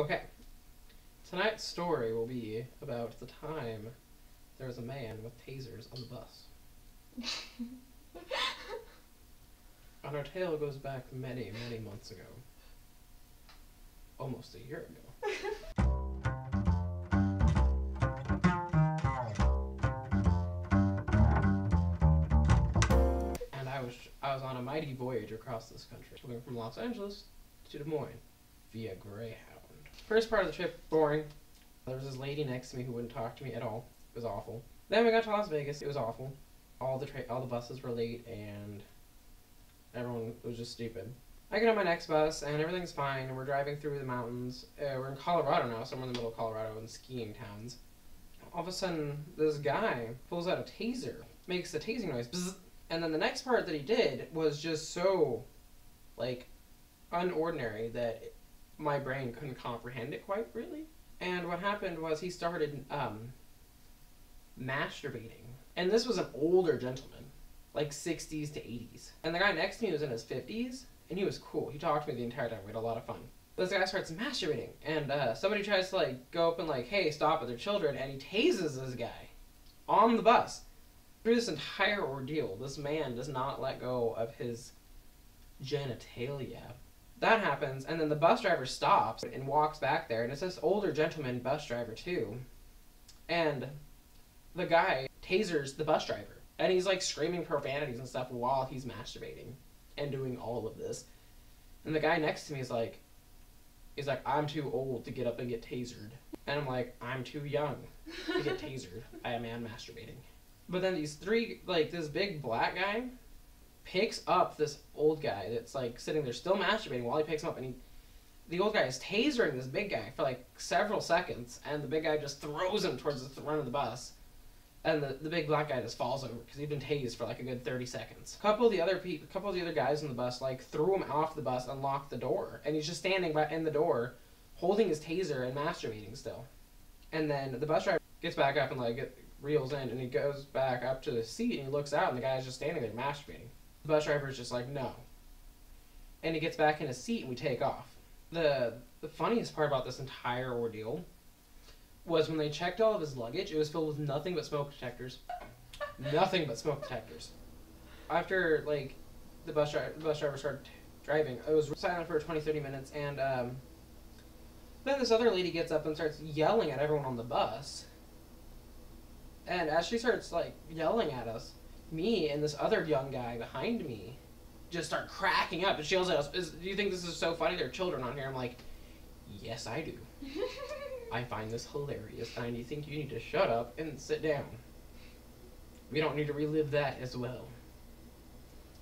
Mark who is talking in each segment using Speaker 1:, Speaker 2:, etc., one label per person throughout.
Speaker 1: Okay, tonight's story will be about the time there was a man with tasers on the bus. And our tale goes back many, many months ago. Almost a year ago. And I was on a mighty voyage across this country, going from Los Angeles to Des Moines via Greyhound. First part of the trip, boring. There was this lady next to me who wouldn't talk to me at all. It was awful. Then we got to Las Vegas. It was awful. All the buses were late and everyone was just stupid. I get on my next bus and everything's fine. And we're driving through the mountains. We're in Colorado now, somewhere in the middle of Colorado in skiing towns. All of a sudden, this guy pulls out a taser, makes the tasing noise, bzz, and then the next part that he did was just so, like, unordinary that my brain couldn't comprehend it quite really. And what happened was he started masturbating. And this was an older gentleman, like 60s to 80s. And the guy next to me was in his 50s, and he was cool. He talked to me the entire time. We had a lot of fun. This guy starts masturbating, and somebody tries to, like, go up and, like, hey, stop with their children, and he tases this guy on the bus. Through this entire ordeal, this man does not let go of his genitalia. That happens, and then the bus driver stops and walks back there, and it's this older gentleman bus driver, too. And the guy tasers the bus driver, and he's, like, screaming profanities and stuff while he's masturbating and doing all of this. And the guy next to me is like, I'm too old to get up and get tasered. And I'm like, I'm too young to get tasered. I am man masturbating. But then these three, like, this big black guy picks up this old guy that's, like, sitting there still masturbating while he picks him up, and the old guy is tasering this big guy for, like, several seconds, and the big guy just throws him towards the front of the bus. And the big black guy just falls over because he'd been tased for like a good 30 seconds. A couple of the other guys on the bus like threw him off the bus and locked the door, and he's just standing in the door, holding his taser and masturbating still. And then the bus driver gets back up and like reels in, and he goes back up to the seat and he looks out, and the guy's just standing there masturbating. The bus driver's just like, no. And he gets back in his seat and we take off. The funniest part about this entire ordeal was when they checked all of his luggage, it was filled with nothing but smoke detectors. Nothing but smoke detectors. After, like, the bus driver started driving, I was silent for 20-30 minutes, and then this other lady gets up and starts yelling at everyone on the bus. And as she starts, like, yelling at us, me and this other young guy behind me just start cracking up, and she yells at us, do you think this is so funny? There are children on here. I'm like, yes, I do. I find this hilarious, and I think you need to shut up and sit down. We don't need to relive that as well.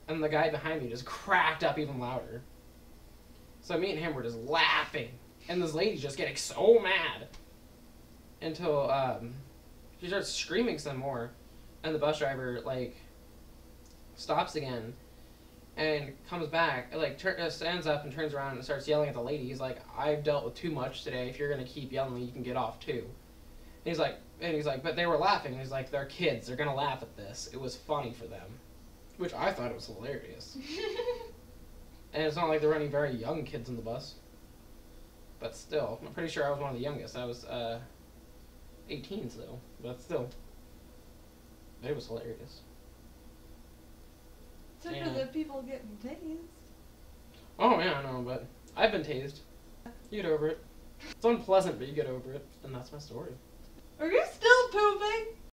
Speaker 1: And the guy behind me just cracked up even louder. So me and him were just laughing, and this lady's just getting so mad until she starts screaming some more, and the bus driver like stops again and comes back, like stands up and turns around and starts yelling at the lady. He's like, I've dealt with too much today. If you're gonna keep yelling, you can get off too. And he's like, but they were laughing. And he's like, they're kids. They're gonna laugh at this. It was funny for them, which I thought it was hilarious. And it's not like there were any very young kids in the bus, but still, I'm pretty sure I was one of the youngest. I was 18 still, but still, it was hilarious.
Speaker 2: So for the people getting tased.
Speaker 1: Oh yeah, I know, but I've been tased. You get over it. It's unpleasant, but you get over it, and that's my story.